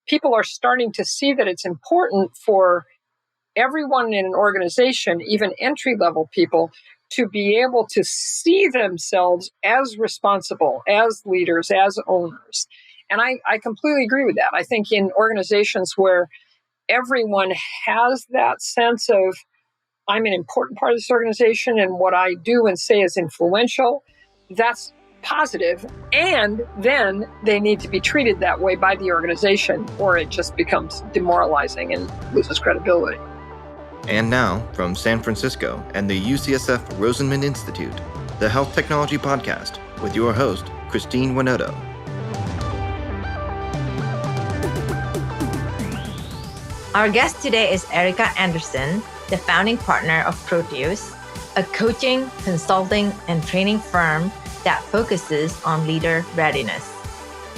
people are starting to see that it's important for everyone in an organization, even entry-level people, to be able to see themselves as responsible, as leaders, as owners. And I completely agree with that. I think in organizations where everyone has that sense of, I'm an important part of this organization and what I do and say is influential, that's positive. And then they need to be treated that way by the organization, or it just becomes demoralizing and loses credibility. And now, from San Francisco and the UCSF Rosenman Institute, the Health Technology Podcast with your host, Christine Winoto. Our guest today is Erika Andersen, the founding partner of Proteus, a coaching, consulting, and training firm that focuses on leader readiness.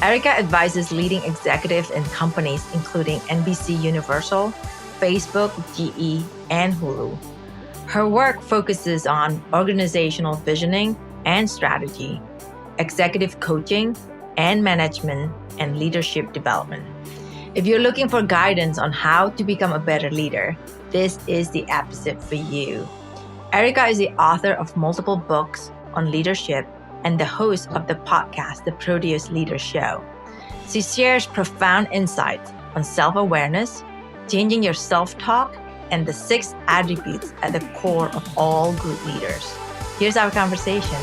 Erika advises leading executives in companies including NBC Universal, Facebook, GE, and Hulu. Her work focuses on organizational visioning and strategy, executive coaching and management, and leadership development. If you're looking for guidance on how to become a better leader, this is the episode for you. Erika is the author of multiple books on leadership and the host of the podcast, The Proteus Leader Show. She shares profound insights on self-awareness, changing your self-talk, and the 6 attributes at the core of all good leaders. Here's our conversation.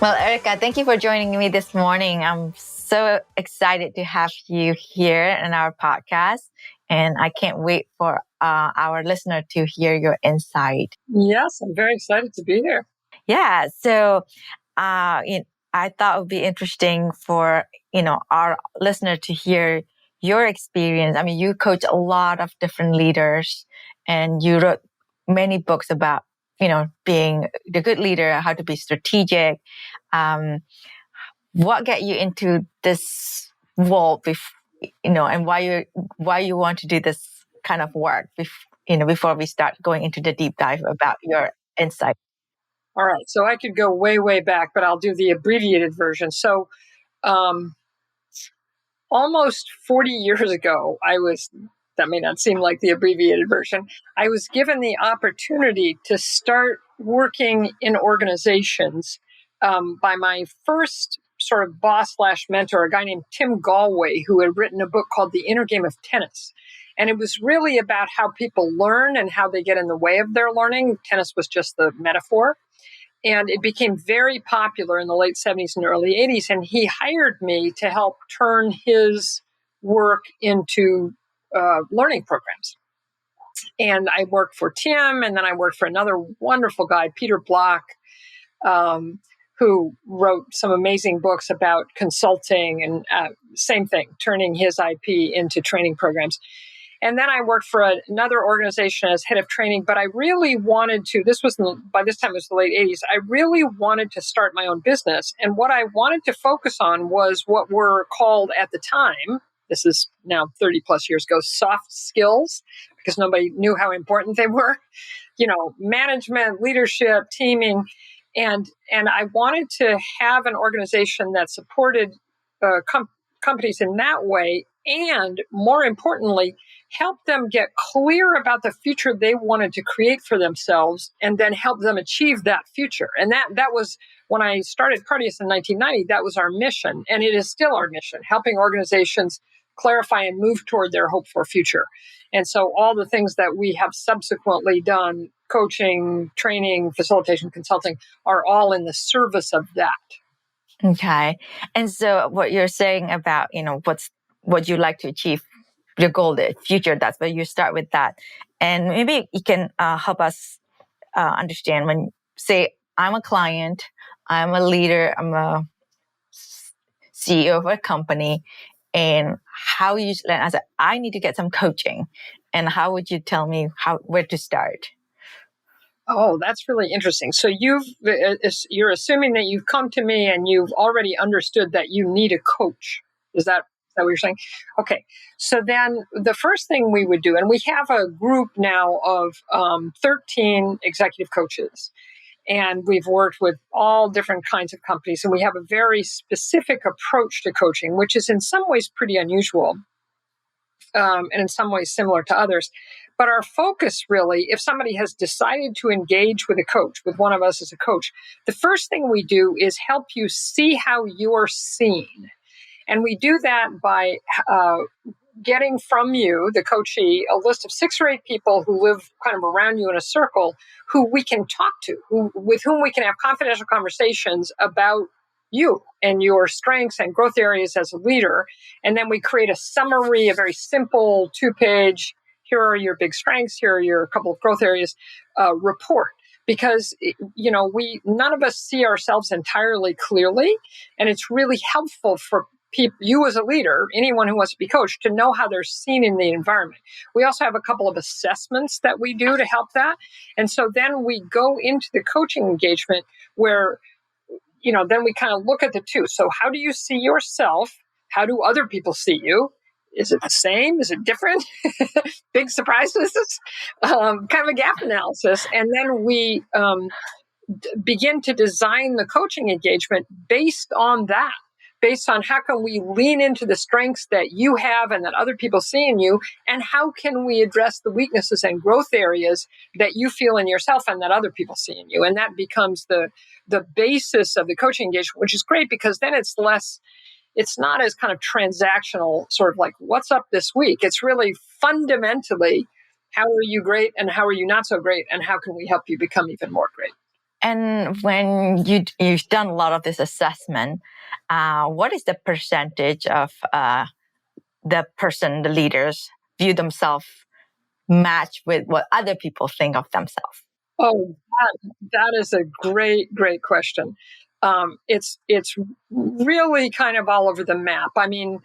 Well, Erika, thank you for joining me this morning. I'm so excited to have you here in our podcast, and I can't wait for our listener to hear your insight. Yes, I'm very excited to be here. Yeah, so I thought it would be interesting for our listener to hear your experience. I mean, you coach a lot of different leaders, and you wrote many books about being the good leader, how to be strategic. What got you into this world, and why you want to do this kind of work, before we start going into the deep dive about your insight. All right. So I could go way, way back, but I'll do the abbreviated version. So almost 40 years ago, that may not seem like the abbreviated version, I was given the opportunity to start working in organizations by my first sort of boss/mentor, a guy named Tim Galway, who had written a book called The Inner Game of Tennis. And it was really about how people learn and how they get in the way of their learning. Tennis was just the metaphor. And it became very popular in the late 70s and early 80s. And he hired me to help turn his work into learning programs. And I worked for Tim, and then I worked for another wonderful guy, Peter Block, who wrote some amazing books about consulting and same thing, turning his IP into training programs. And then I worked for another organization as head of training, but I really wanted to, by this time it was the late 80s, I really wanted to start my own business. And what I wanted to focus on was what were called at the time, this is now 30 plus years ago, soft skills, because nobody knew how important they were, management, leadership, teaming. And I wanted to have an organization that supported companies in that way, and more importantly, help them get clear about the future they wanted to create for themselves, and then help them achieve that future. And that was, when I started Proteus in 1990, that was our mission. And it is still our mission, helping organizations clarify and move toward their hoped-for future. And so all the things that we have subsequently done, coaching, training, facilitation, consulting, are all in the service of that. Okay. And so what you're saying about, what you like to achieve, your goal, the future, that's where you start with that. And maybe you can help us understand when, say, I'm a client, I'm a leader, I'm a CEO of a company, and how you, and I said, I need to get some coaching. And how would you tell me where to start? Oh, that's really interesting. So you're assuming that you've come to me and you've already understood that you need a coach. Is that what you're saying? Okay. So then the first thing we would do, and we have a group now of 13 executive coaches. And we've worked with all different kinds of companies. And we have a very specific approach to coaching, which is in some ways pretty unusual, and in some ways similar to others. But our focus really, if somebody has decided to engage with a coach, with one of us as a coach, the first thing we do is help you see how you're seen. And we do that by getting from you, the coachee, a list of 6 or 8 people who live kind of around you in a circle who we can talk to, with whom we can have confidential conversations about you and your strengths and growth areas as a leader. And then we create a summary, a very simple 2-page, here are your big strengths, here are your couple of growth areas, report. Because, none of us see ourselves entirely clearly. And it's really helpful for you as a leader, anyone who wants to be coached, to know how they're seen in the environment. We also have a couple of assessments that we do to help that. And so then we go into the coaching engagement where, then we kind of look at the two. So how do you see yourself? How do other people see you? Is it the same? Is it different? Big surprises? Kind of a gap analysis. And then we begin to design the coaching engagement based on that. Based on how can we lean into the strengths that you have and that other people see in you, and how can we address the weaknesses and growth areas that you feel in yourself and that other people see in you. And that becomes the basis of the coaching engagement, which is great because then it's not as kind of transactional, sort of like, what's up this week? It's really fundamentally, how are you great and how are you not so great, and how can we help you become even more great? And when you've done a lot of this assessment, what is the percentage of the leaders view themselves match with what other people think of themselves? Oh, that is a great, great question. It's really kind of all over the map. I mean,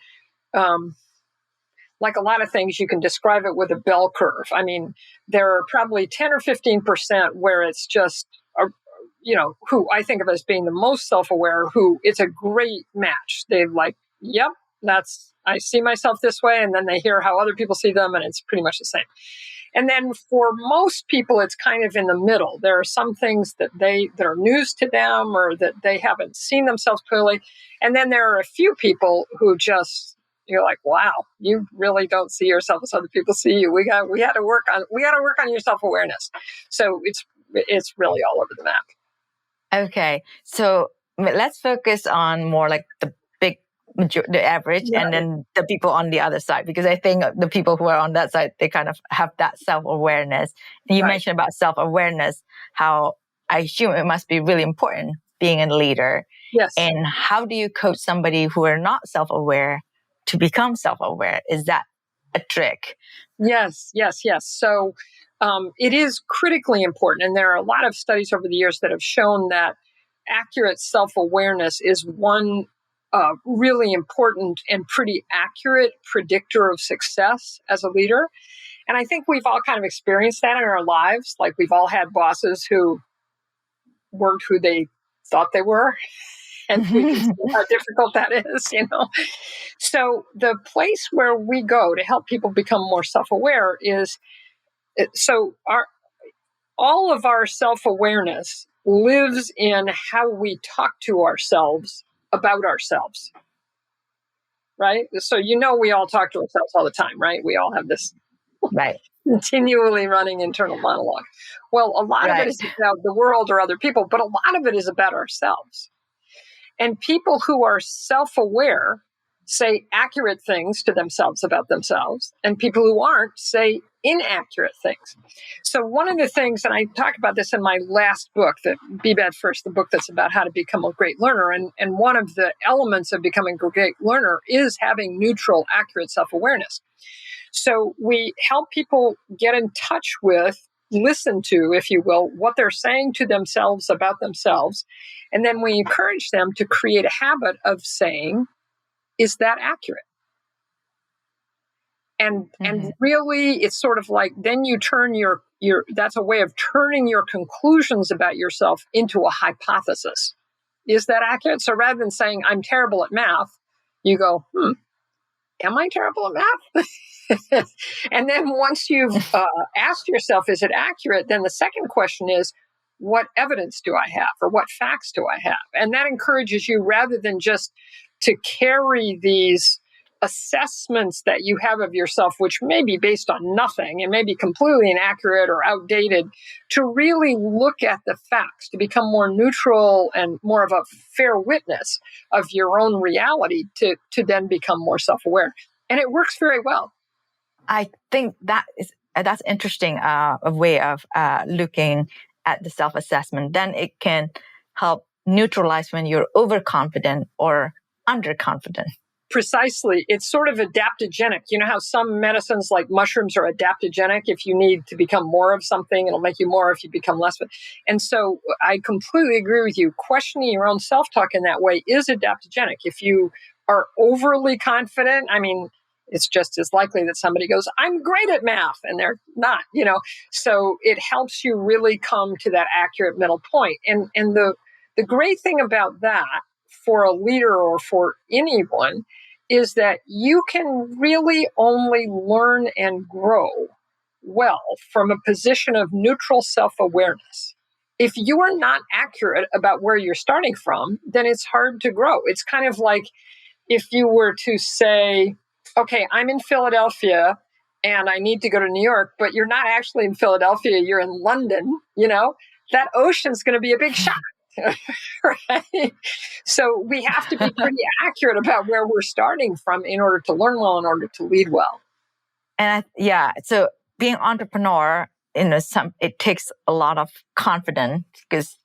like a lot of things, you can describe it with a bell curve. I mean, there are probably 10 or 15% where it's just, who I think of as being the most self-aware, who it's a great match. They're like, yep, I see myself this way. And then they hear how other people see them, and it's pretty much the same. And then for most people, it's kind of in the middle. There are some things that are news to them or that they haven't seen themselves clearly. And then there are a few people who just, you're like, wow, you really don't see yourself as other people see you. We got to work on your self-awareness. So it's really all over the map. Okay, so let's focus on more like the average, and then the people on the other side, because I think the people who are on that side, they kind of have that self-awareness. And you mentioned about self-awareness, how I assume it must be really important being a leader. Yes. And how do you coach somebody who are not self-aware to become self-aware? Is that a trick? Yes. So it is critically important. And there are a lot of studies over the years that have shown that accurate self-awareness is one really important and pretty accurate predictor of success as a leader. And I think we've all kind of experienced that in our lives. Like, we've all had bosses who weren't who they thought they were. And we can see how difficult that is, So the place where we go to help people become more self-aware is, all of our self-awareness lives in how we talk to ourselves about ourselves, right? So, we all talk to ourselves all the time, right? We all have this continually running internal monologue. Well, a lot of it is about the world or other people, but a lot of it is about ourselves. And people who are self-aware say accurate things to themselves about themselves, and people who aren't say inaccurate things. So one of the things, and I talk about this in my last book, that Be Bad First, the book that's about how to become a great learner, and one of the elements of becoming a great learner is having neutral, accurate self-awareness. So we help people get in touch with, listen to, if you will, what they're saying to themselves about themselves. And then we encourage them to create a habit of saying, is that accurate? And really, it's sort of like, then you turn your that's a way of turning your conclusions about yourself into a hypothesis. Is that accurate? So rather than saying, I'm terrible at math, you go, am I terrible at math? And then once you've asked yourself, is it accurate? Then the second question is, what evidence do I have or what facts do I have? And that encourages you, rather than just to carry these assessments that you have of yourself, which may be based on nothing and may be completely inaccurate or outdated, to really look at the facts, to become more neutral and more of a fair witness of your own reality, to then become more self-aware. And it works very well. I think that's interesting, a way of looking at the self-assessment. Then it can help neutralize when you're overconfident or underconfident. Precisely. It's sort of adaptogenic. You know how some medicines like mushrooms are adaptogenic? If you need to become more of something, it'll make you more if you become less of it. And so I completely agree with you. Questioning your own self-talk in that way is adaptogenic. If you are overly confident, I mean, it's just as likely that somebody goes, I'm great at math, and they're not, So it helps you really come to that accurate middle point. And the great thing about that for a leader or for anyone is that you can really only learn and grow well from a position of neutral self-awareness. If you are not accurate about where you're starting from, then it's hard to grow. It's kind of like if you were to say, okay, I'm in Philadelphia and I need to go to New York, but you're not actually in Philadelphia, you're in London, that ocean's going to be a big shock. Right? So we have to be pretty accurate about where we're starting from in order to learn well, in order to lead well. And so being an entrepreneur, it takes a lot of confidence, because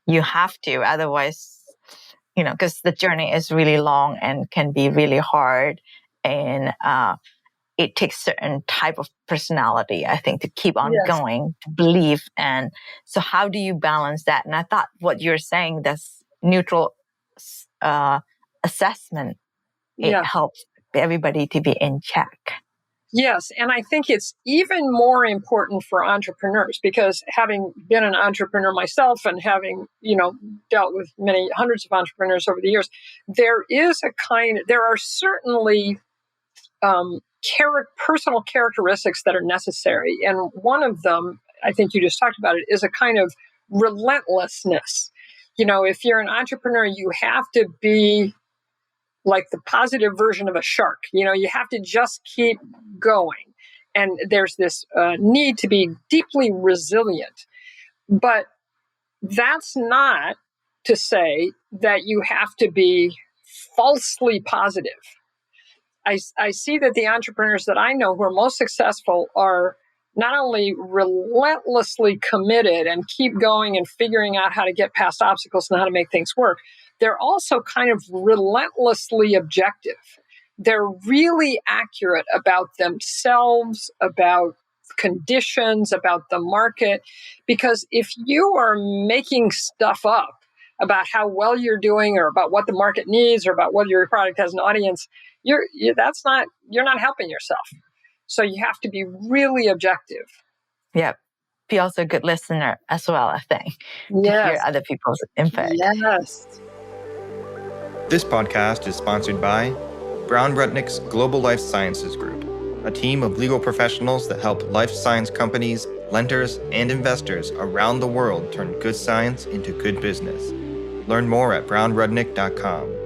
you have to, otherwise, because the journey is really long and can be really hard, and it takes certain type of personality, I think, to keep on going, to believe. And so how do you balance that? And I thought what you're saying, that's neutral assessment, it helps everybody to be in check. Yes. And I think it's even more important for entrepreneurs, because having been an entrepreneur myself and having, dealt with many hundreds of entrepreneurs over the years, there are certainly personal characteristics that are necessary. And one of them, I think you just talked about it, is a kind of relentlessness. If you're an entrepreneur, you have to be like the positive version of a shark. You have to just keep going. And there's this need to be deeply resilient. But that's not to say that you have to be falsely positive. I see that the entrepreneurs that I know who are most successful are not only relentlessly committed and keep going and figuring out how to get past obstacles and how to make things work, they're also kind of relentlessly objective. They're really accurate about themselves, about conditions, about the market. Because if you are making stuff up about how well you're doing or about what the market needs or about whether your product has an audience, you're not helping yourself. So you have to be really objective. Yeah. Be also a good listener as well, I think. Yes. To hear other people's input. Yes. This podcast is sponsored by Brown Rudnick's Global Life Sciences Group, a team of legal professionals that help life science companies, lenders, and investors around the world turn good science into good business. Learn more at brownrudnick.com.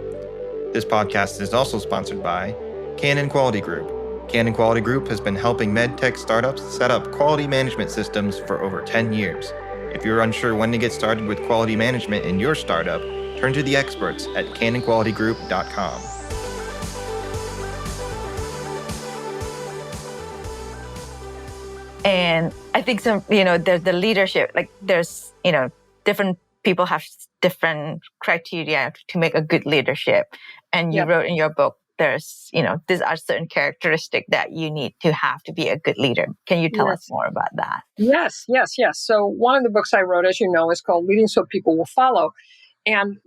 This podcast is also sponsored by Canon Quality Group. Canon Quality Group has been helping medtech startups set up quality management systems for over 10 years. If you're unsure when to get started with quality management in your startup, turn to the experts at canonqualitygroup.com. And I think there's the leadership, there's, different people have different criteria to make a good leadership. And you wrote in your book, there's, these are certain characteristics that you need to have to be a good leader. Can you tell us more about that? Yes. So one of the books I wrote, as you know, is called Leading So People Will Follow. And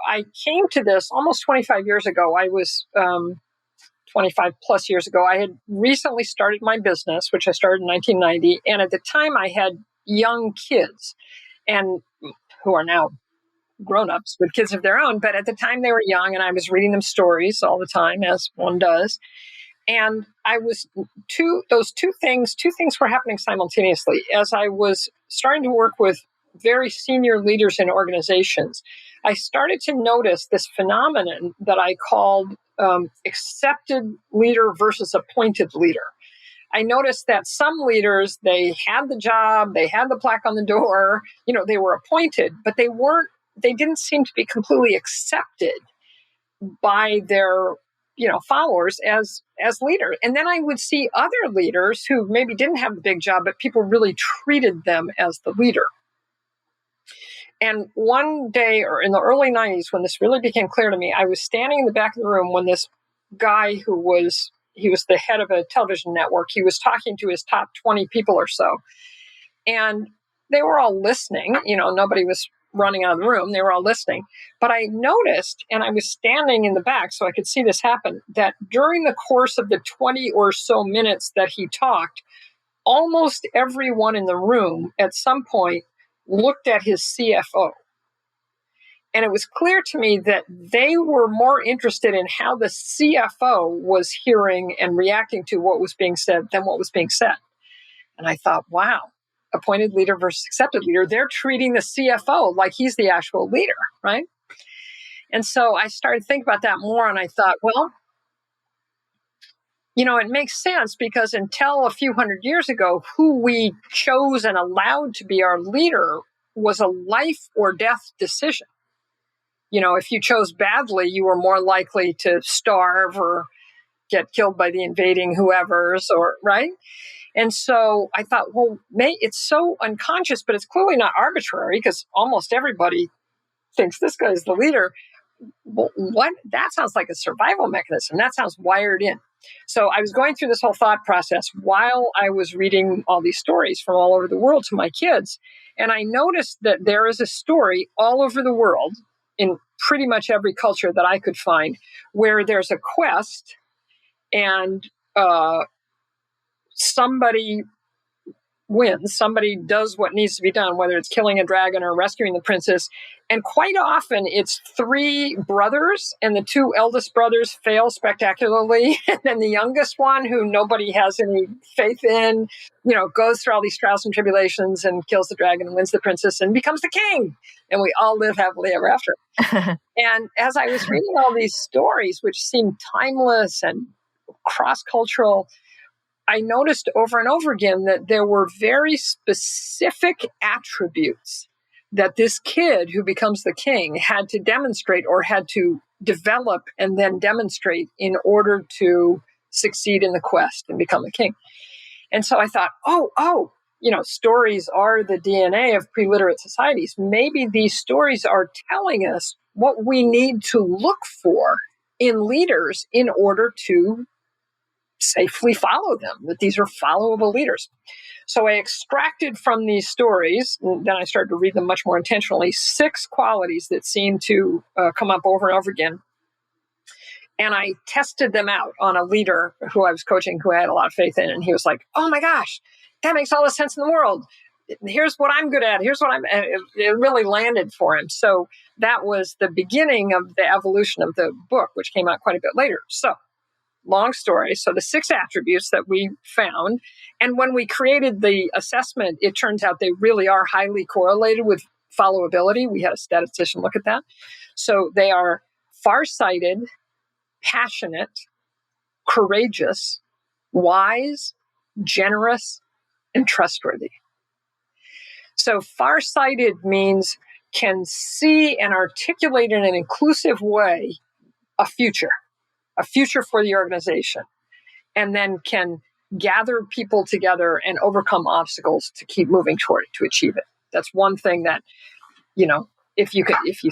I came to this almost 25 years ago. I was 25 plus years ago. I had recently started my business, which I started in 1990. And at the time I had young kids, and who are now grown-ups with kids of their own. But at the time they were young, and I was reading them stories all the time, as one does. And I was two things were happening simultaneously. As I was starting to work with very senior leaders in organizations, I started to notice this phenomenon that I called accepted leader versus appointed leader. I noticed that some leaders, they had the job, they had the plaque on the door, they were appointed, but they didn't seem to be completely accepted by their followers as leaders. And then I would see other leaders who maybe didn't have the big job, but people really treated them as the leader. And one day, or in the early 90s, when this really became clear to me, I was standing in the back of the room when this guy he was the head of a television network, he was talking to his top 20 people or so. And they were all listening, nobody was running out of the room. They were all listening. But I noticed, and I was standing in the back so I could see this happen, that during the course of the 20 or so minutes that he talked, almost everyone in the room at some point looked at his CFO. And it was clear to me that they were more interested in how the CFO was hearing and reacting to what was being said than what was being said. And I thought, wow, appointed leader versus accepted leader, they're treating the CFO like he's the actual leader, right? And so I started thinking about that more, and I thought, well, it makes sense, because until a few hundred years ago, who we chose and allowed to be our leader was a life or death decision. If you chose badly, you were more likely to starve or get killed by the invading whoever's, or right? And so I thought, well, it's so unconscious, but it's clearly not arbitrary, because almost everybody thinks this guy's the leader. What? That sounds like a survival mechanism. That sounds wired in. So I was going through this whole thought process while I was reading all these stories from all over the world to my kids. And I noticed that there is a story all over the world, in pretty much every culture that I could find, where there's a quest and somebody wins, somebody does what needs to be done, whether it's killing a dragon or rescuing the princess. And quite often it's 3 brothers, and the 2 eldest brothers fail spectacularly. And then the youngest one, who nobody has any faith in, goes through all these trials and tribulations and kills the dragon and wins the princess and becomes the king. And we all live happily ever after. And as I was reading all these stories, which seemed timeless and cross-cultural, I noticed over and over again that there were very specific attributes that this kid who becomes the king had to demonstrate, or had to develop and then demonstrate, in order to succeed in the quest and become a king. And so I thought, stories are the DNA of pre-literate societies. Maybe these stories are telling us what we need to look for in leaders in order to safely follow them, that these are followable leaders. So I extracted from these stories, and then I started to read them much more intentionally, 6 qualities that seem to come up over and over again. And I tested them out on a leader who I was coaching, who I had a lot of faith in. And he was like, oh my gosh, that makes all the sense in the world. Here's what I'm good at. It really landed for him. So that was the beginning of the evolution of the book, which came out quite a bit later. So long story. So the 6 attributes that we found, and when we created the assessment, it turns out they really are highly correlated with followability. We had a statistician look at that. So they are farsighted, passionate, courageous, wise, generous, and trustworthy. So farsighted means can see and articulate in an inclusive way a future for the organization, and then can gather people together and overcome obstacles to keep moving toward it, to achieve it. That's one thing that, if you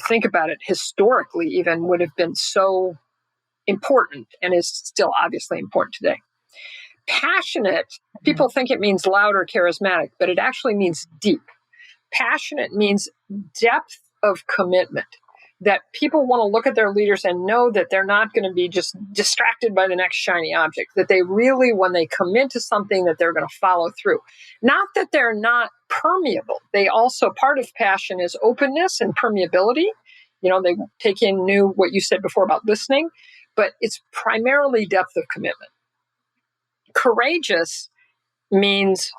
think about it, historically even would have been so important, and is still obviously important today. Passionate, people think it means loud or charismatic, but it actually means deep. Passionate means depth of commitment, that people want to look at their leaders and know that they're not going to be just distracted by the next shiny object, that they really, when they commit to something, that they're going to follow through. Not that they're not permeable. They also, part of passion is openness and permeability. They take in what you said before about listening, but it's primarily depth of commitment. Courageous means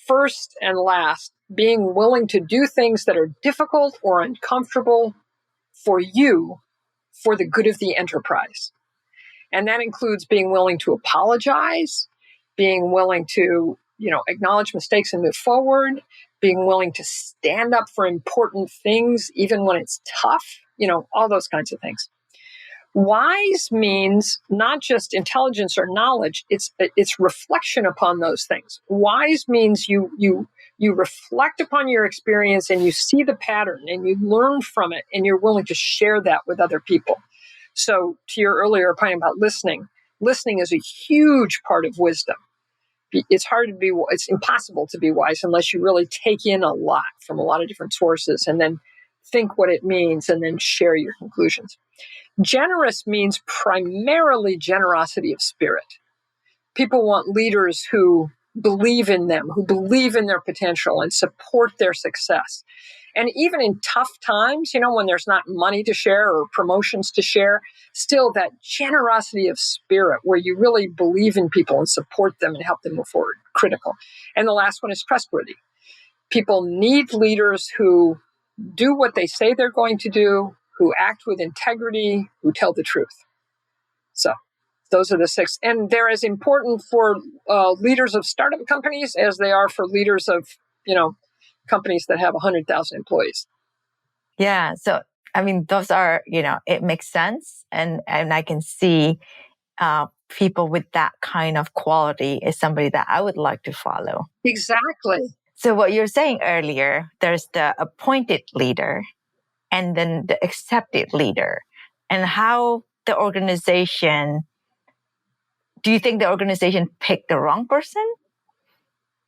first and last, being willing to do things that are difficult or uncomfortable for you for the good of the enterprise. And that includes being willing to apologize, being willing to, acknowledge mistakes and move forward, being willing to stand up for important things, even when it's tough, all those kinds of things. Wise means not just intelligence or knowledge, it's reflection upon those things. Wise means you reflect upon your experience and you see the pattern and you learn from it and you're willing to share that with other people. So to your earlier point about listening is a huge part of wisdom. It's impossible to be wise unless you really take in a lot from a lot of different sources and then think what it means and then share your conclusions. Generous means primarily generosity of spirit. People want leaders who believe in them, who believe in their potential and support their success. And even in tough times, when there's not money to share or promotions to share, still that generosity of spirit where you really believe in people and support them and help them move forward, critical. And the last one is trustworthy. People need leaders who do what they say they're going to do, who act with integrity, who tell the truth. So those are the 6. And they're as important for leaders of startup companies as they are for leaders of, companies that have 100,000 employees. Yeah. So, those are, it makes sense. And I can see people with that kind of quality is somebody that I would like to follow. Exactly. So what you're saying earlier, there's the appointed leader and then the accepted leader, and how the organization, do you think the organization picked the wrong person?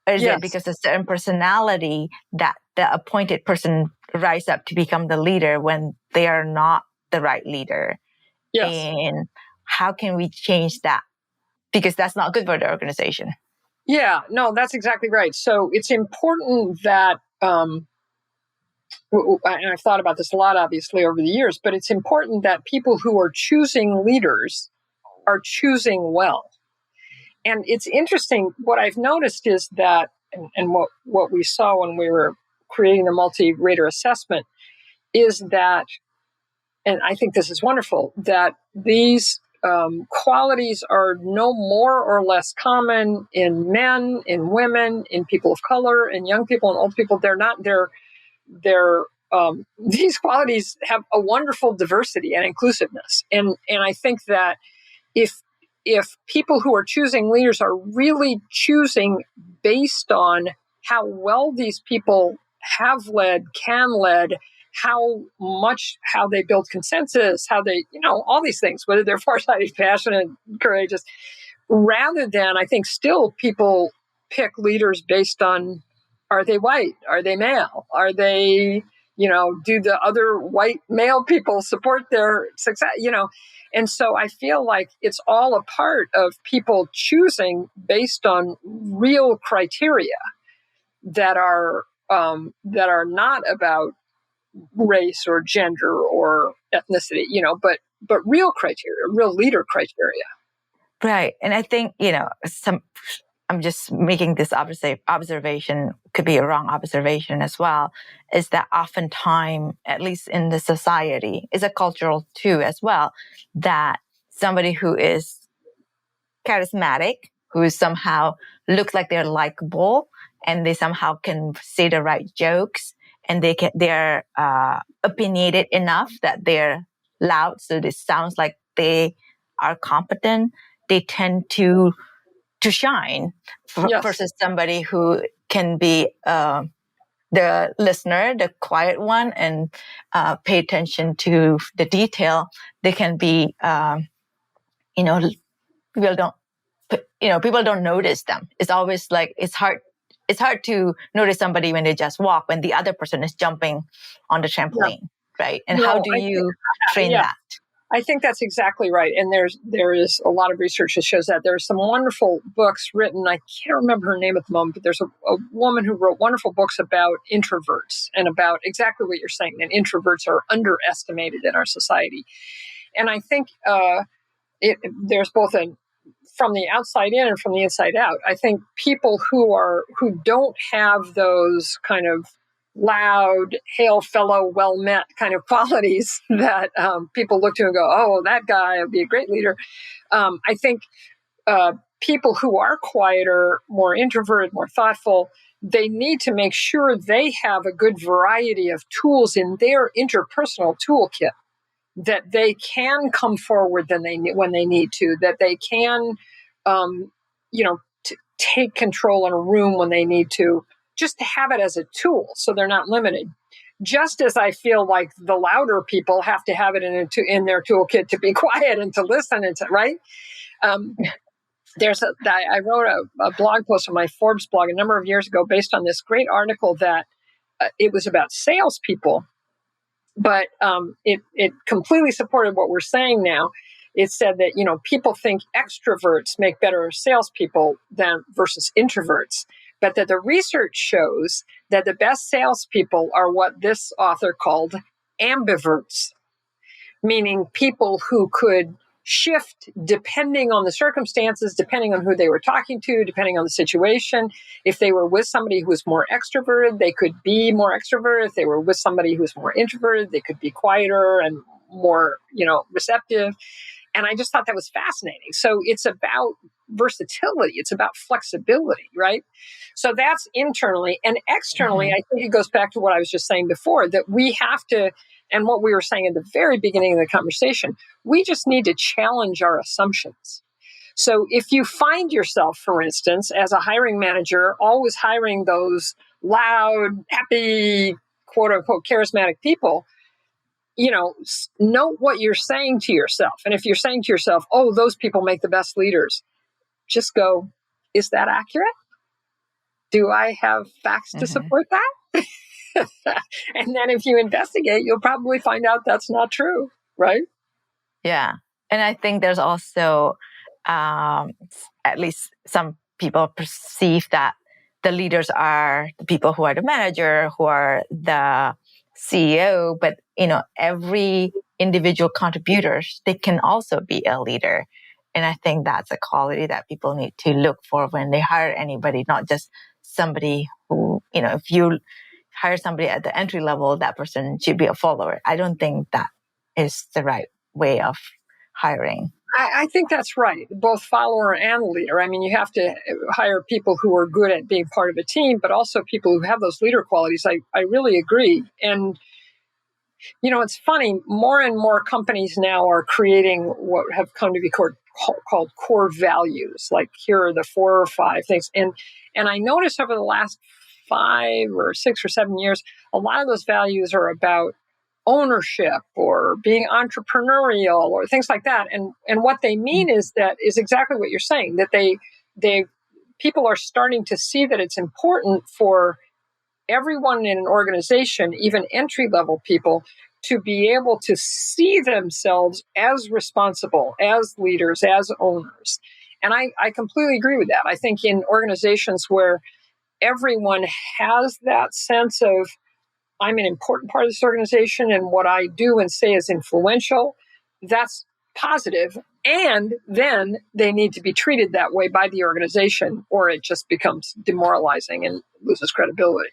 Or is it because of a certain personality that the appointed person rise up to become the leader when they are not the right leader? Yes. And how can we change that? Because that's not good for the organization. Yeah, no, that's exactly right. So it's important that, and I've thought about this a lot, obviously, over the years, but it's important that people who are choosing leaders are choosing well. And it's interesting, what I've noticed is that, and what we saw when we were creating the multi-rater assessment, is that, and I think this is wonderful, that these qualities are no more or less common in men, in women, in people of color, in young people and old people. These qualities have a wonderful diversity and inclusiveness. And I think that if people who are choosing leaders are really choosing based on how well these people have led, can lead, how they build consensus, how they, all these things, whether they're farsighted, passionate, courageous, rather than, I think still people pick leaders based on, are they white? Are they male? Are they, do the other white male people support their success? And so I feel like it's all a part of people choosing based on real criteria that are not about race or gender or ethnicity, but real criteria, real leader criteria. Right. And I think, I'm just making this observation, could be a wrong observation as well, is that oftentimes, at least in the society, is a cultural too as well, that somebody who is charismatic, who somehow looks like they're likable, and they somehow can say the right jokes, and they're opinionated enough that they're loud, so this sounds like they are competent, they tend to shine versus somebody who can be the listener, the quiet one, and pay attention to the detail. They can be, people don't notice them. It's always like, it's hard to notice somebody when they just walk, when the other person is jumping on the trampoline, right? And how do you train that? I think that's exactly right. And there is a lot of research that shows that. There's some wonderful books written. I can't remember her name at the moment, but there's a woman who wrote wonderful books about introverts and about exactly what you're saying, that introverts are underestimated in our society. And I think there's both a from the outside in and from the inside out. I think people who don't have those kind of loud, hail fellow, well met kind of qualities that people look to and go, oh, that guy would be a great leader. I think people who are quieter, more introverted, more thoughtful, they need to make sure they have a good variety of tools in their interpersonal toolkit, that they can come forward when they need to, that they can, take control in a room when they need to, just to have it as a tool so they're not limited. Just as I feel like the louder people have to have it in their toolkit to be quiet and to listen and to, right? I wrote a blog post on my Forbes blog a number of years ago based on this great article that it was about salespeople, but it completely supported what we're saying now. It said that, people think extroverts make better salespeople versus introverts, but that the research shows that the best salespeople are what this author called ambiverts, meaning people who could shift depending on the circumstances, depending on who they were talking to, depending on the situation. If they were with somebody who was more extroverted, they could be more extroverted. If they were with somebody who was more introverted, they could be quieter and more, receptive. And I just thought that was fascinating. So it's about versatility. It's about flexibility, right? So that's internally. And externally, I think it goes back to what I was just saying before, that we have to, and what we were saying at the very beginning of the conversation, we just need to challenge our assumptions. So if you find yourself, for instance, as a hiring manager, always hiring those loud, happy, quote unquote, charismatic people, note what you're saying to yourself. And if you're saying to yourself, oh, those people make the best leaders, just go, is that accurate? Do I have facts to support that? And then if you investigate, you'll probably find out that's not true, right? Yeah. And I think there's also, at least some people perceive that the leaders are the people who are the manager, who are the CEO, but every individual contributors, they can also be a leader. And I think that's a quality that people need to look for when they hire anybody, not just somebody who, if you hire somebody at the entry level, that person should be a follower. I don't think that is the right way of hiring. I think that's right, both follower and leader. I mean, you have to hire people who are good at being part of a team, but also people who have those leader qualities. I really agree. And, it's funny, more and more companies now are creating what have come to be called core values. Like, here are the 4 or 5 things. And I noticed over the last 5 or 6 or 7 years, a lot of those values are about ownership or being entrepreneurial or things like that. And what they mean is exactly what you're saying, that people are starting to see that it's important for everyone in an organization, even entry-level people, to be able to see themselves as responsible, as leaders, as owners. And I completely agree with that. I think in organizations where everyone has that sense of, I'm an important part of this organization and what I do and say is influential, that's positive. And then they need to be treated that way by the organization, or it just becomes demoralizing and loses credibility.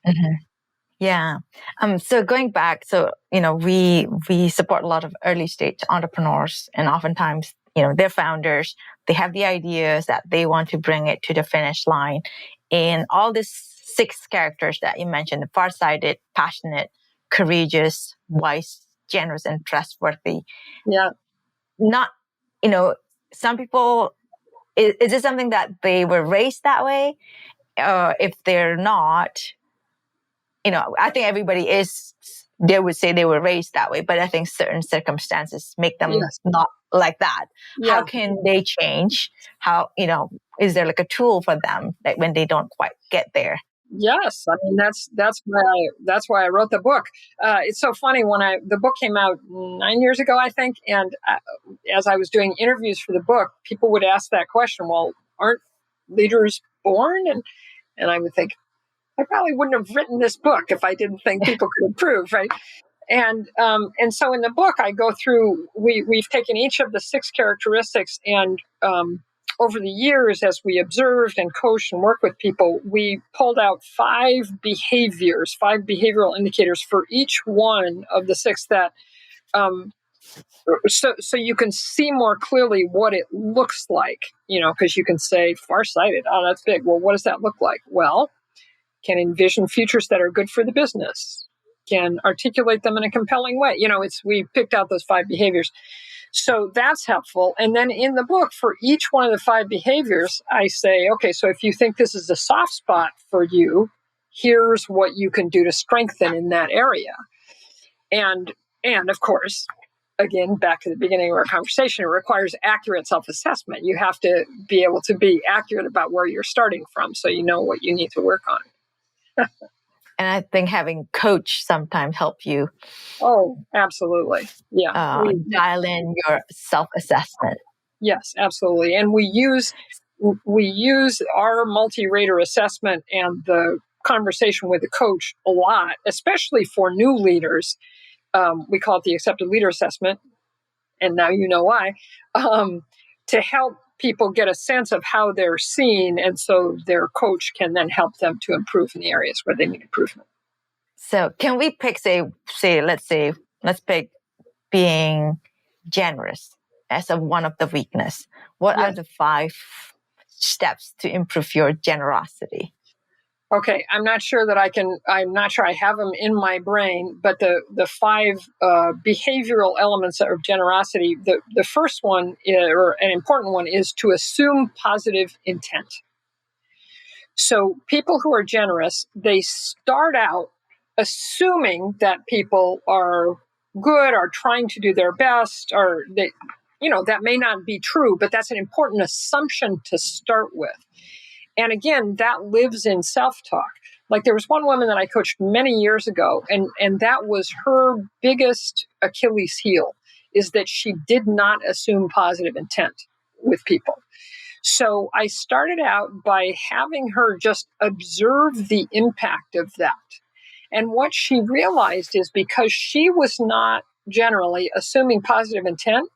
Mm-hmm. Yeah. So going back, we support a lot of early stage entrepreneurs, and oftentimes, they're founders. They have the ideas that they want to bring it to the finish line. And all these 6 characters that you mentioned, the farsighted, passionate, courageous, wise, generous, and trustworthy. Yeah. Not, some people, is it something that they were raised that way? If they're not, I think everybody they would say they were raised that way, but I think certain circumstances make them not like that. Yeah. How can they change? How, is there like a tool for them, like when they don't quite get there? Yes, I mean that's why I wrote the book. It's so funny, when the book came out 9 years ago, I think, and as I was doing interviews for the book, people would ask that question. Well, aren't leaders born? And I would think, I probably wouldn't have written this book if I didn't think people could improve, right? And so in the book, I go through, we've taken each of the 6 characteristics, and over the years, as we observed and coached and worked with people, we pulled out 5 behaviors, 5 behavioral indicators for each one of the 6 that, so you can see more clearly what it looks like, because you can say farsighted. Oh, that's big. Well, what does that look like? Well, can envision futures that are good for the business, can articulate them in a compelling way. We picked out those 5 behaviors. So that's helpful. And then in the book, for each one of the 5 behaviors, I say, okay, so if you think this is a soft spot for you, here's what you can do to strengthen in that area. And of course, again, back to the beginning of our conversation, it requires accurate self-assessment. You have to be able to be accurate about where you're starting from, so you know what you need to work on. And I think having coach sometimes help you. Oh, absolutely. Yeah. Dial in your self-assessment. Yes, absolutely. And we use our multi-rater assessment and the conversation with the coach a lot, especially for new leaders. We call it the Accepted Leader Assessment, and now you know why, to help people get a sense of how they're seen, and so their coach can then help them to improve in the areas where they need improvement. So can we pick, let's pick being generous as one of the weakness. What are the 5 steps to improve your generosity? Okay, I'm not sure I have them in my brain, but the 5 behavioral elements of generosity, the first one, or an important one, is to assume positive intent. So people who are generous, they start out assuming that people are good, are trying to do their best, or that may not be true, but that's an important assumption to start with. And again, that lives in self-talk. Like, there was one woman that I coached many years ago, and that was her biggest Achilles heel, is that she did not assume positive intent with people. So I started out by having her just observe the impact of that. And what she realized is, because she was not generally assuming positive intent,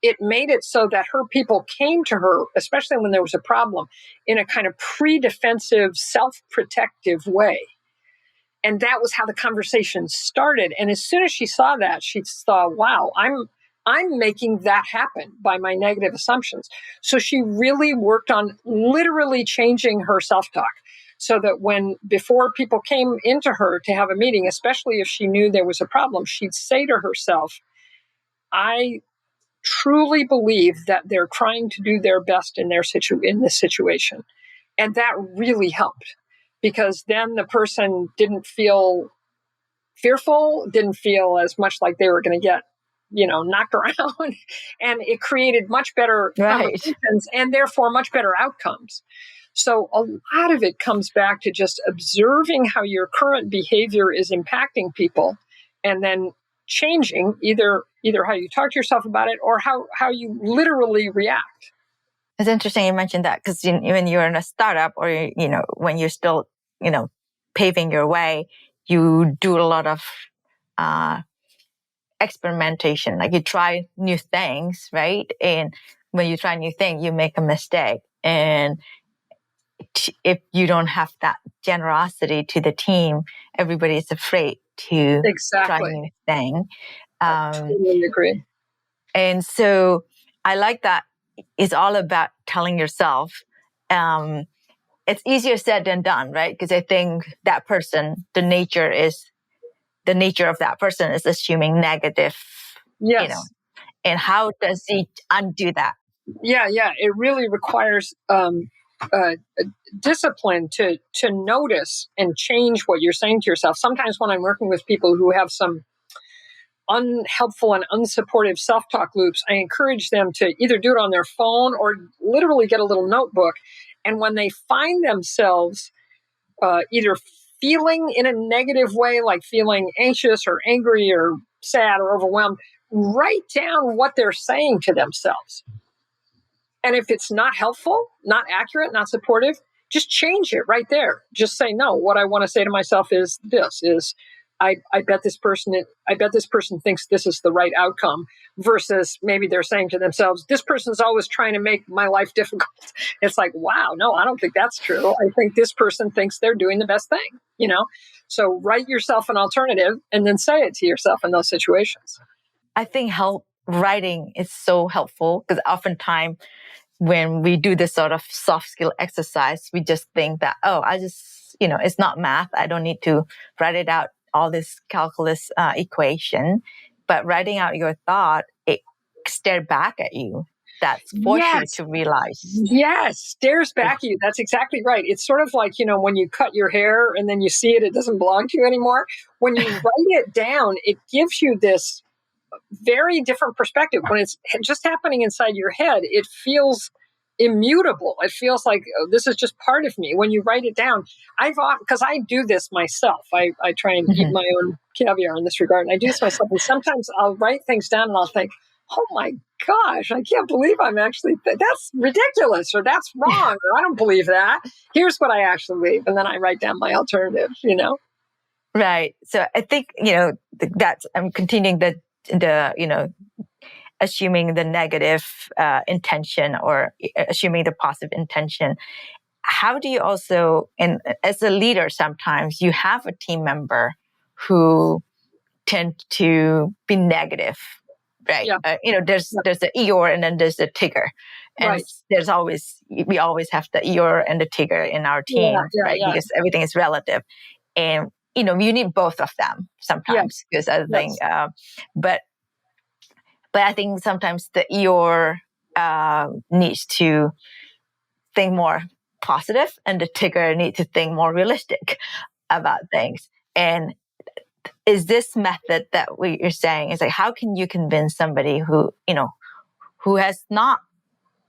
it made it so that her people came to her, especially when there was a problem, in a kind of pre-defensive, self-protective way. And that was how the conversation started. And as soon as she saw that, she saw, wow, I'm making that happen by my negative assumptions. So she really worked on literally changing her self-talk, so that before people came into her to have a meeting, especially if she knew there was a problem, she'd say to herself, I truly believe that they're trying to do their best in this situation. And that really helped, because then the person didn't feel fearful, didn't feel as much like they were going to get, knocked around. And it created much better conversations, and therefore much better outcomes. So a lot of it comes back to just observing how your current behavior is impacting people, and then changing either how you talk to yourself about it, or how you literally react. It's interesting you mentioned that, because when you're in a startup, or when you're still paving your way, you do a lot of experimentation. Like, you try new things, right? And when you try new things, you make a mistake, and if you don't have that generosity to the team, everybody is afraid to try new thing. I totally agree. And so I like that it's all about telling yourself. It's easier said than done, right? Because I think that person, the nature of that person is assuming negative. Yes. And how does he undo that? Yeah. It really requires discipline to notice and change what you're saying to yourself. Sometimes when I'm working with people who have some unhelpful and unsupportive self-talk loops, I encourage them to either do it on their phone or literally get a little notebook. And when they find themselves either feeling in a negative way, like feeling anxious or angry or sad or overwhelmed, write down what they're saying to themselves. And if it's not helpful, not accurate, not supportive, just change it right there. Just say, no, what I want to say to myself is this, is I bet this person thinks this is the right outcome, versus maybe they're saying to themselves, this person's always trying to make my life difficult. It's like, wow, no, I don't think that's true. I think this person thinks they're doing the best thing, So write yourself an alternative and then say it to yourself in those situations. I think writing is so helpful, because oftentimes when we do this sort of soft skill exercise, we just think that, it's not math. I don't need to write it out, all this calculus equation. But writing out your thought, it stares back at you. That's forced you to realize. Yes, stares back at you. That's exactly right. It's sort of like, when you cut your hair and then you see it doesn't belong to you anymore. When you write it down, it gives you this very different perspective. When it's just happening inside your head, it feels immutable. It feels like, this is just part of me. When you write it down, because I do this myself. I try and eat my own caviar in this regard. And I do this myself. And sometimes I'll write things down and I'll think, oh my gosh, I can't believe I'm actually, that's ridiculous, or that's wrong, or I don't believe that. Here's what I actually believe. And then I write down my alternative, Right. So I think, that's, I'm continuing the assuming the negative intention, or assuming the positive intention. How do you also, and as a leader, sometimes you have a team member who tend to be negative, right? Yeah. There's the Eeyore and then there's the Tigger. And we always have the Eeyore and the Tigger in our team, right? Yeah. Because everything is relative. And, you need both of them sometimes, because I think, but I think sometimes the Eeyore needs to think more positive, and the Tigger needs to think more realistic about things. And is this method that you're saying is like, how can you convince somebody who has not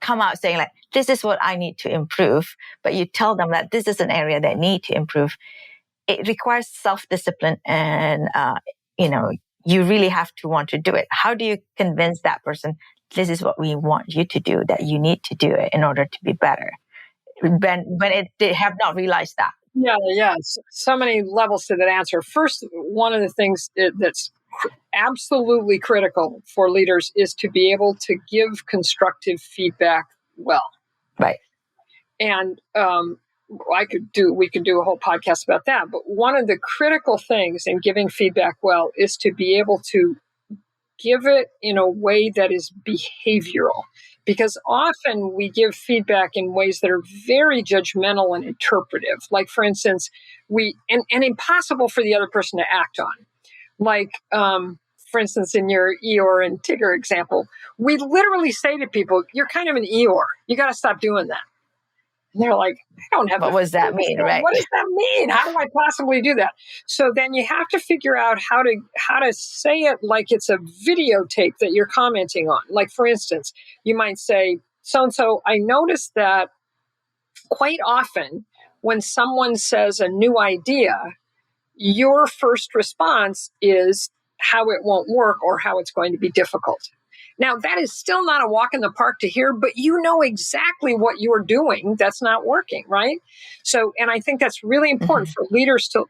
come out saying like, this is what I need to improve, but you tell them that this is an area they need to improve? It requires self-discipline, and you really have to want to do it. How do you convince that person, this is what we want you to do, that you need to do it in order to be better, when they have not realized that? Yeah. So many levels to that answer. First, one of the things that's absolutely critical for leaders is to be able to give constructive feedback well. Right. And we could do a whole podcast about that. But one of the critical things in giving feedback well is to be able to give it in a way that is behavioral. Because often we give feedback in ways that are very judgmental and interpretive. Like, for instance, and impossible for the other person to act on. Like, for instance, in your Eeyore and Tigger example, we literally say to people, you're kind of an Eeyore. You got to stop doing that. And they're like, I don't have. What does that mean, right? What does that mean? How do I possibly do that? So then you have to figure out how to say it like it's a videotape that you're commenting on. Like, for instance, you might say, so-and-so, I noticed that quite often when someone says a new idea, your first response is how it won't work or how it's going to be difficult. Now, that is still not a walk in the park to hear, but you know exactly what you're doing that's not working, right? So, and I think that's really important for leaders to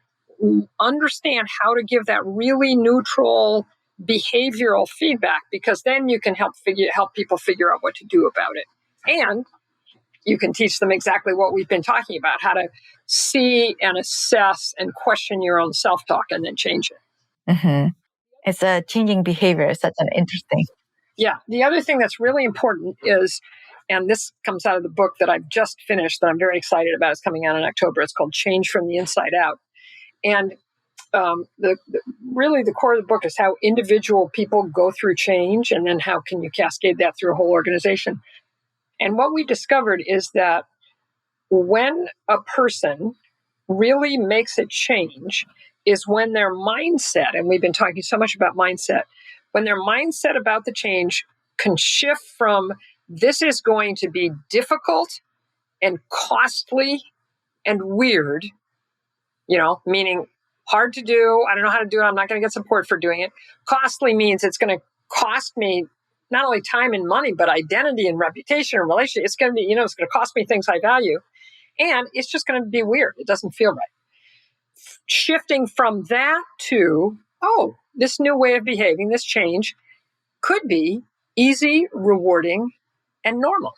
understand how to give that really neutral behavioral feedback, because then you can help people figure out what to do about it. And you can teach them exactly what we've been talking about, how to see and assess and question your own self-talk and then change it. Mm-hmm. It's a changing behavior. It's such an interesting. Yeah. The other thing that's really important is, and this comes out of the book that I've just finished that I'm very excited about. It's coming out in October. It's called Change from the Inside Out. And really the core of the book is how individual people go through change, and then how can you cascade that through a whole organization. And what we discovered is that when a person really makes a change is when their mindset, and we've been talking so much about mindset, when their mindset about the change can shift from this is going to be difficult and costly and weird, meaning hard to do. I don't know how to do it. I'm not going to get support for doing it. Costly means it's going to cost me not only time and money, but identity and reputation and relationship. It's going to be, it's going to cost me things I value. And it's just going to be weird. It doesn't feel right. shifting from that to, oh, this new way of behaving, this change could be easy, rewarding, and normal.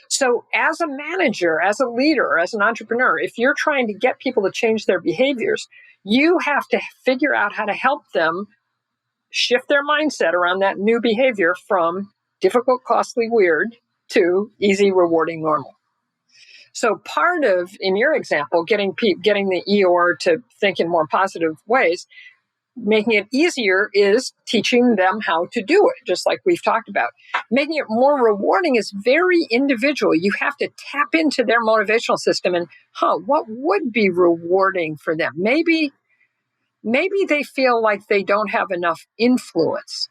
So as a manager, as a leader, as an entrepreneur, if you're trying to get people to change their behaviors, you have to figure out how to help them shift their mindset around that new behavior from difficult, costly, weird to easy, rewarding, normal. So part of, in your example, getting the Eeyore to think in more positive ways, making it easier is teaching them how to do it, just like we've talked about. Making it more rewarding is very individual. You have to tap into their motivational system and, what would be rewarding for them? Maybe they feel like they don't have enough influence.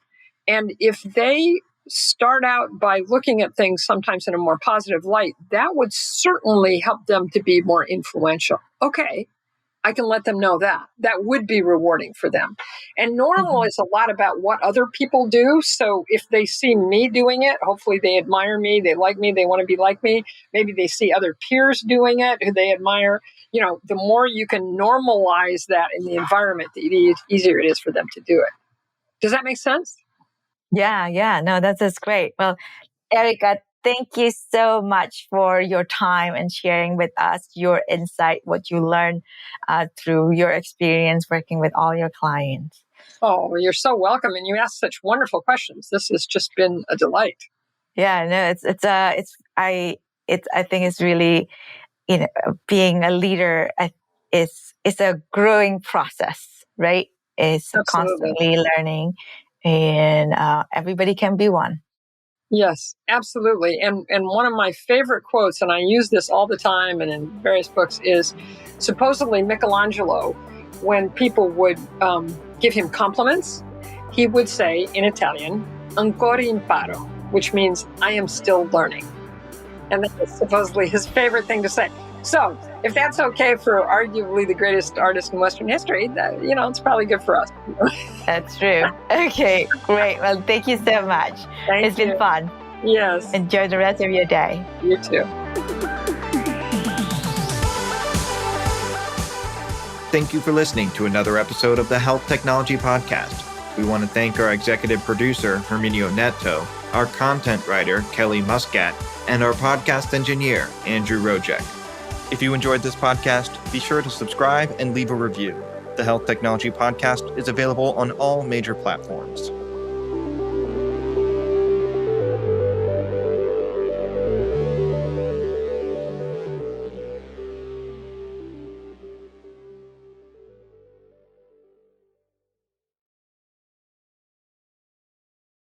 And if they start out by looking at things sometimes in a more positive light, that would certainly help them to be more influential. Okay, I can let them know that. That would be rewarding for them. And normal is a lot about what other people do. So if they see me doing it, hopefully they admire me, they like me, they want to be like me. Maybe they see other peers doing it who they admire. The more you can normalize that in the environment, the easier it is for them to do it. Does that make sense? Yeah. No, that's great. Well, Erika, thank you so much for your time and sharing with us your insight, what you learned through your experience working with all your clients. Oh, you're so welcome. And you asked such wonderful questions. This has just been a delight. Yeah, no, I think it's really, being a leader is a growing process, right? It's constantly learning, and everybody can be one. Yes, absolutely. And one of my favorite quotes, and I use this all the time and in various books, is supposedly Michelangelo, when people would give him compliments, he would say in Italian, ancora imparo, which means I am still learning. And that was supposedly his favorite thing to say. So if that's okay for arguably the greatest artist in Western history, it's probably good for us. That's true. Okay, great. Well, thank you so much. It's been fun. Yes. Enjoy the rest of your day. You too. Thank you for listening to another episode of the Health Technology Podcast. We want to thank our executive producer, Herminio Neto, our content writer, Kelly Muscat, and our podcast engineer, Andrew Rojek. If you enjoyed this podcast, be sure to subscribe and leave a review. The Health Technology Podcast is available on all major platforms.